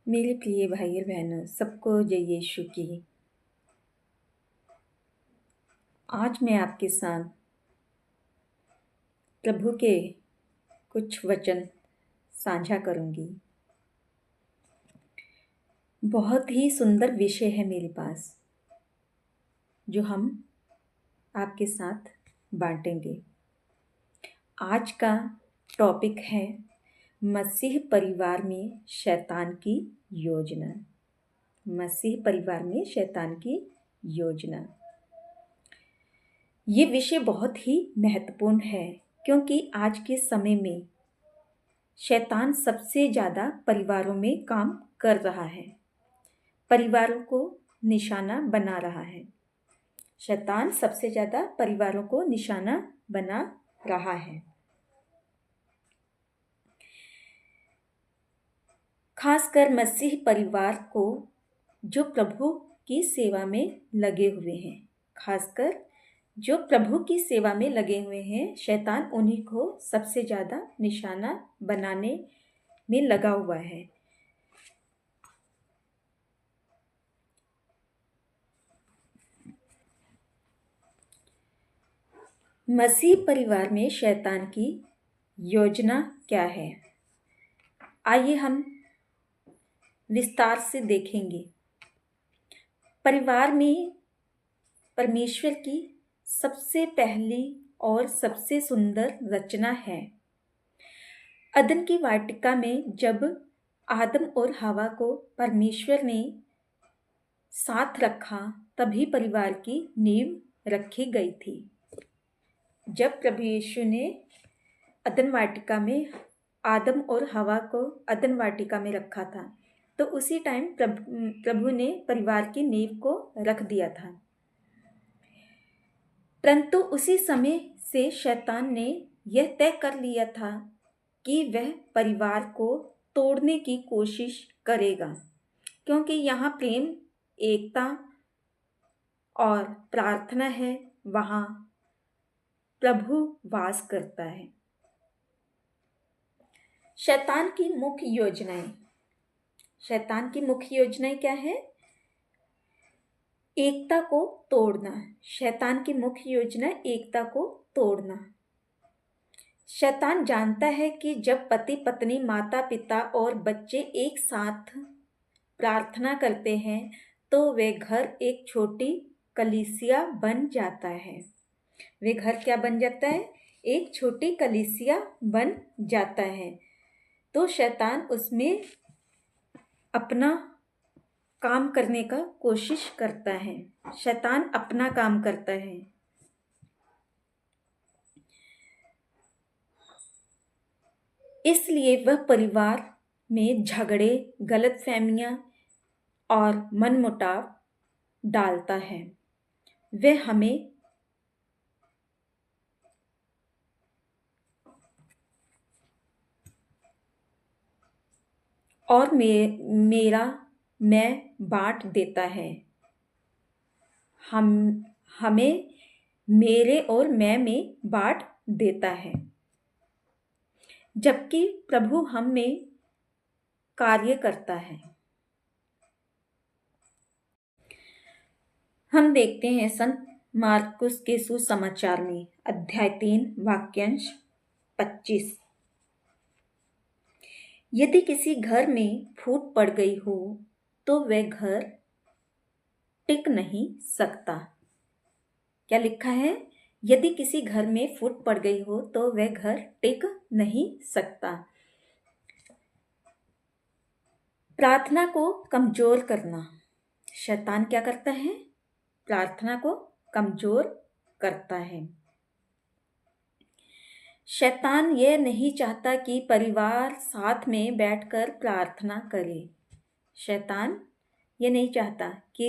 मेरे प्रिय भाई और बहनों, सबको जय यीशु की। आज मैं आपके साथ प्रभु के कुछ वचन साझा करूंगी। बहुत ही सुंदर विषय है मेरे पास, जो हम आपके साथ बांटेंगे। आज का टॉपिक है मसीह परिवार में शैतान की योजना। मसीह परिवार में शैतान की योजना। ये विषय बहुत ही महत्वपूर्ण है, क्योंकि आज के समय में शैतान सबसे ज़्यादा परिवारों में काम कर रहा है, परिवारों को निशाना बना रहा है। शैतान सबसे ज़्यादा परिवारों को निशाना बना रहा है। खासकर मसीह परिवार को जो प्रभु की सेवा में लगे हुए हैं, खासकर जो प्रभु की सेवा में लगे हुए हैं, शैतान उन्हीं को सबसे ज़्यादा निशाना बनाने में लगा हुआ है। मसीह परिवार में शैतान की योजना क्या है, आइए हम विस्तार से देखेंगे। परिवार में परमेश्वर की सबसे पहली और सबसे सुंदर रचना है। अदन की वाटिका में जब आदम और हवा को परमेश्वर ने साथ रखा, तभी परिवार की नींव रखी गई थी। जब प्रभु यीशु ने अदन वाटिका में आदम और हवा को अदन वाटिका में रखा था, तो उसी टाइम प्रभु ने परिवार की नींव को रख दिया था। परंतु उसी समय से शैतान ने यह तय कर लिया था कि वह परिवार को तोड़ने की कोशिश करेगा, क्योंकि यहाँ प्रेम, एकता और प्रार्थना है, वहाँ प्रभु वास करता है। शैतान की मुख्य योजनाएं। शैतान की मुख्य योजनाएं क्या है? एकता को तोड़ना। शैतान की मुख्य योजना एकता को तोड़ना। शैतान जानता है कि जब पति पत्नी, माता पिता और बच्चे एक साथ प्रार्थना करते हैं, तो वे घर एक छोटी कलीसिया बन जाता है। वे घर क्या बन जाता है? एक छोटी कलीसिया बन जाता है। तो शैतान उसमें अपना काम करने का कोशिश करता है। शैतान अपना काम करता है। इसलिए वह परिवार में झगड़े, गलतफहमियां और मनमुटाव डालता है। वह हमें और मेरा मैं बांट देता है। हमें मेरे और मैं में बांट देता है, जबकि प्रभु हम में कार्य करता है। हम देखते हैं संत मार्कुस के सुसमाचार में अध्याय 3 वाक्यांश 25। यदि किसी घर में फूट पड़ गई हो, तो वह घर टिक नहीं सकता। क्या लिखा है? यदि किसी घर में फूट पड़ गई हो, तो वह घर टिक नहीं सकता। प्रार्थना को कमजोर करना। शैतान क्या करता है? प्रार्थना को कमजोर करता है। शैतान यह नहीं चाहता कि परिवार साथ में बैठकर प्रार्थना करे। शैतान यह नहीं चाहता कि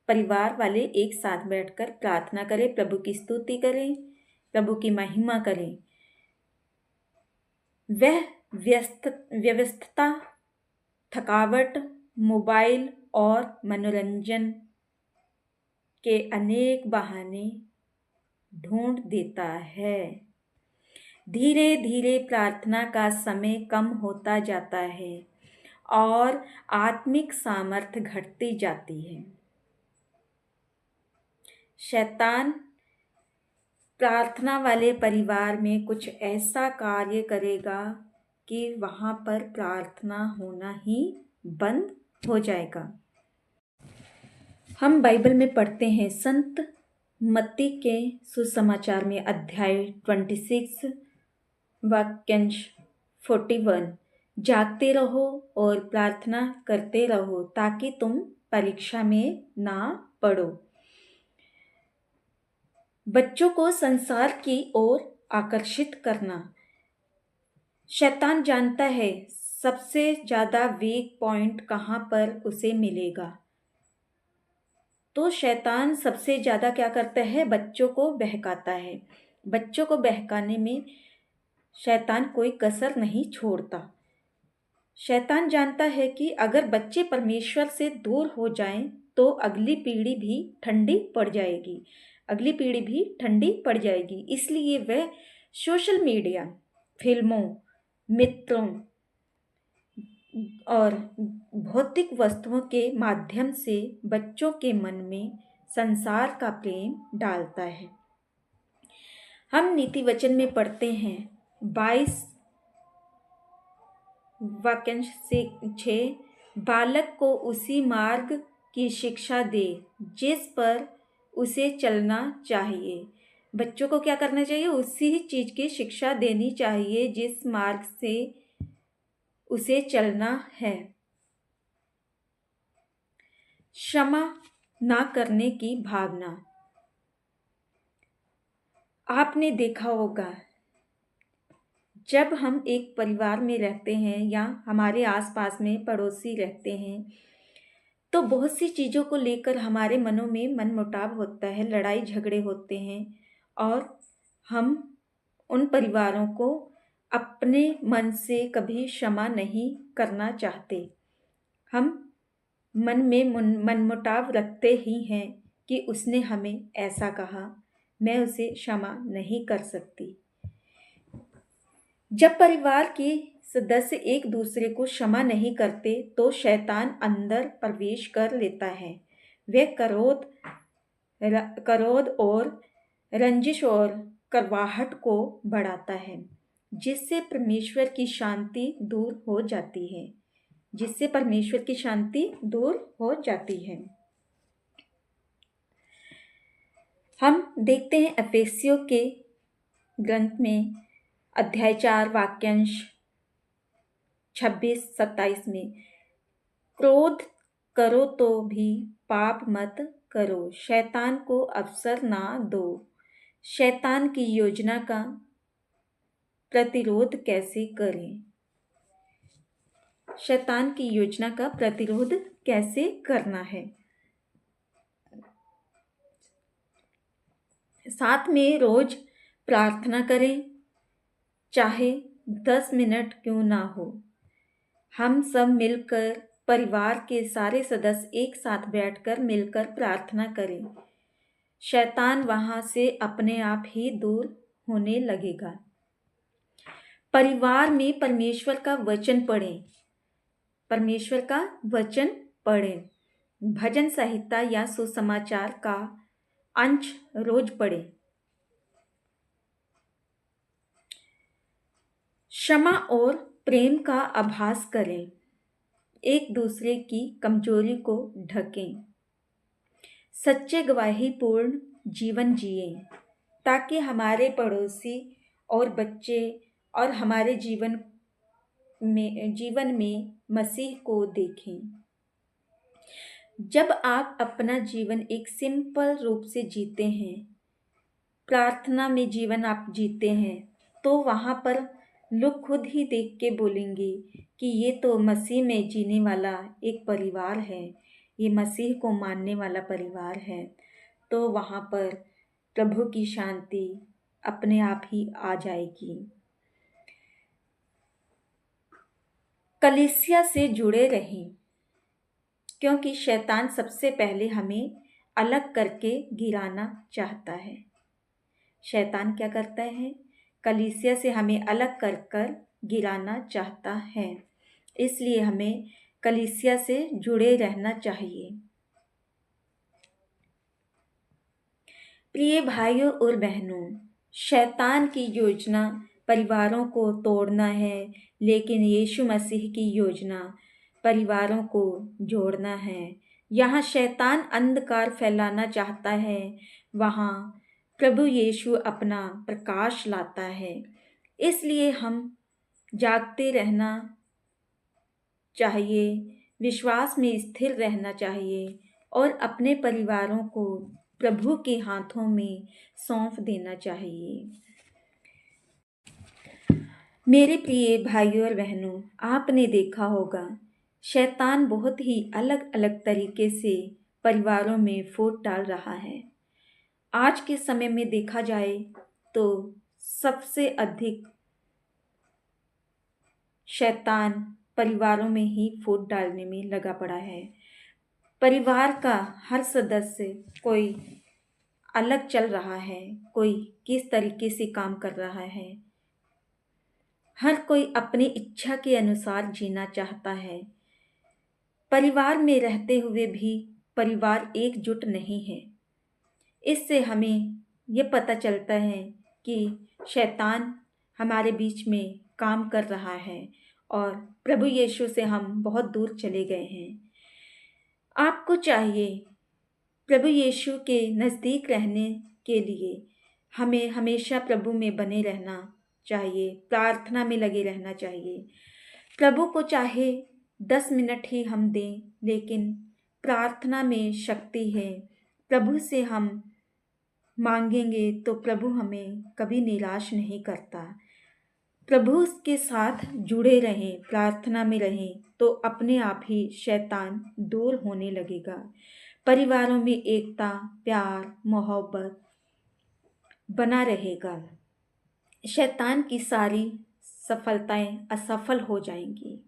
परिवार वाले एक साथ बैठकर प्रार्थना करें, प्रभु की स्तुति करें, प्रभु की महिमा करें। वह व्यस्तता, थकावट, मोबाइल और मनोरंजन के अनेक बहाने ढूंढ देता है। धीरे धीरे प्रार्थना का समय कम होता जाता है और आत्मिक सामर्थ्य घटती जाती है। शैतान प्रार्थना वाले परिवार में कुछ ऐसा कार्य करेगा कि वहाँ पर प्रार्थना होना ही बंद हो जाएगा। हम बाइबल में पढ़ते हैं संत मत्ती के सुसमाचार में अध्याय 26 वाक्यांश 41, जागते रहो और प्रार्थना करते रहो ताकि तुम परीक्षा में ना पड़ो। बच्चों को संसार की ओर आकर्षित करना। शैतान जानता है सबसे ज़्यादा वीक पॉइंट कहाँ पर उसे मिलेगा, तो शैतान सबसे ज़्यादा क्या करता है, बच्चों को बहकाता है। बच्चों को बहकाने में शैतान कोई कसर नहीं छोड़ता। शैतान जानता है कि अगर बच्चे परमेश्वर से दूर हो जाएं तो अगली पीढ़ी भी ठंडी पड़ जाएगी, अगली पीढ़ी भी ठंडी पड़ जाएगी। इसलिए वह सोशल मीडिया, फिल्मों, मित्रों और भौतिक वस्तुओं के माध्यम से बच्चों के मन में संसार का प्रेम डालता है। हम नीति वचन में पढ़ते हैं 22 वाक्यांश से 6, बालक को उसी मार्ग की शिक्षा दे जिस पर उसे चलना चाहिए। बच्चों को क्या करना चाहिए, उसी चीज़ की शिक्षा देनी चाहिए जिस मार्ग से उसे चलना है। क्षमा ना करने की भावना। आपने देखा होगा जब हम एक परिवार में रहते हैं या हमारे आसपास में पड़ोसी रहते हैं तो बहुत सी चीज़ों को लेकर हमारे मनों में मनमुटाव होता है, लड़ाई झगड़े होते हैं और हम उन परिवारों को अपने मन से कभी क्षमा नहीं करना चाहते। हम मन में मनमुटाव रखते ही हैं कि उसने हमें ऐसा कहा, मैं उसे क्षमा नहीं कर सकती। जब परिवार के सदस्य एक दूसरे को क्षमा नहीं करते तो शैतान अंदर प्रवेश कर लेता है। वह क्रोध और रंजिश और करवाहट को बढ़ाता है, जिससे परमेश्वर की शांति दूर हो जाती है, जिससे परमेश्वर की शांति दूर हो जाती है। हम देखते हैं एफेसियों के ग्रंथ में अध्याय 4 वाक्यांश 26-27 में, क्रोध करो तो भी पाप मत करो, शैतान को अवसर ना दो। शैतान की योजना का प्रतिरोध कैसे करें? शैतान की योजना का प्रतिरोध कैसे करना है? साथ में रोज प्रार्थना करें, चाहे 10 मिनट क्यों ना हो। हम सब मिलकर, परिवार के सारे सदस्य एक साथ बैठकर मिलकर प्रार्थना करें। शैतान वहां से अपने आप ही दूर होने लगेगा। परिवार में परमेश्वर का वचन पढ़ें, परमेश्वर का वचन पढ़ें। भजन संहिता या सुसमाचार का अंश रोज पढ़ें। क्षमा और प्रेम का अभ्यास करें, एक दूसरे की कमजोरी को ढकें। सच्चे गवाही पूर्ण जीवन जिएं ताकि हमारे पड़ोसी और बच्चे और हमारे जीवन में मसीह को देखें। जब आप अपना जीवन एक सिंपल रूप से जीते हैं, प्रार्थना में जीवन आप जीते हैं, तो वहाँ पर लोग खुद ही देख के बोलेंगे कि ये तो मसीह में जीने वाला एक परिवार है, ये मसीह को मानने वाला परिवार है। तो वहाँ पर प्रभु की शांति अपने आप ही आ जाएगी। कलीसिया से जुड़े रहें, क्योंकि शैतान सबसे पहले हमें अलग करके गिराना चाहता है। शैतान क्या करता है? कलीसिया से हमें अलग कर कर गिराना चाहता है। इसलिए हमें कलीसिया से जुड़े रहना चाहिए। प्रिय भाइयों और बहनों, शैतान की योजना परिवारों को तोड़ना है, लेकिन यीशु मसीह की योजना परिवारों को जोड़ना है। यहाँ शैतान अंधकार फैलाना चाहता है, वहाँ प्रभु यीशु अपना प्रकाश लाता है। इसलिए हम जागते रहना चाहिए, विश्वास में स्थिर रहना चाहिए और अपने परिवारों को प्रभु के हाथों में सौंप देना चाहिए। मेरे प्रिय भाइयों और बहनों, आपने देखा होगा शैतान बहुत ही अलग अलग तरीके से परिवारों में फूट डाल रहा है। आज के समय में देखा जाए तो सबसे अधिक शैतान परिवारों में ही फूट डालने में लगा पड़ा है। परिवार का हर सदस्य कोई अलग चल रहा है, कोई किस तरीके से काम कर रहा है। हर कोई अपनी इच्छा के अनुसार जीना चाहता है। परिवार में रहते हुए भी परिवार एकजुट नहीं है। इससे हमें ये पता चलता है कि शैतान हमारे बीच में काम कर रहा है और प्रभु यीशु से हम बहुत दूर चले गए हैं। आपको चाहिए प्रभु यीशु के नज़दीक रहने के लिए हमें हमेशा प्रभु में बने रहना चाहिए, प्रार्थना में लगे रहना चाहिए। प्रभु को चाहे 10 मिनट ही हम दें, लेकिन प्रार्थना में शक्ति है। प्रभु से हम मांगेंगे तो प्रभु हमें कभी निराश नहीं करता। प्रभु के साथ जुड़े रहें, प्रार्थना में रहें, तो अपने आप ही शैतान दूर होने लगेगा। परिवारों में एकता, प्यार, मोहब्बत बना रहेगा। शैतान की सारी सफलताएं असफल हो जाएंगी।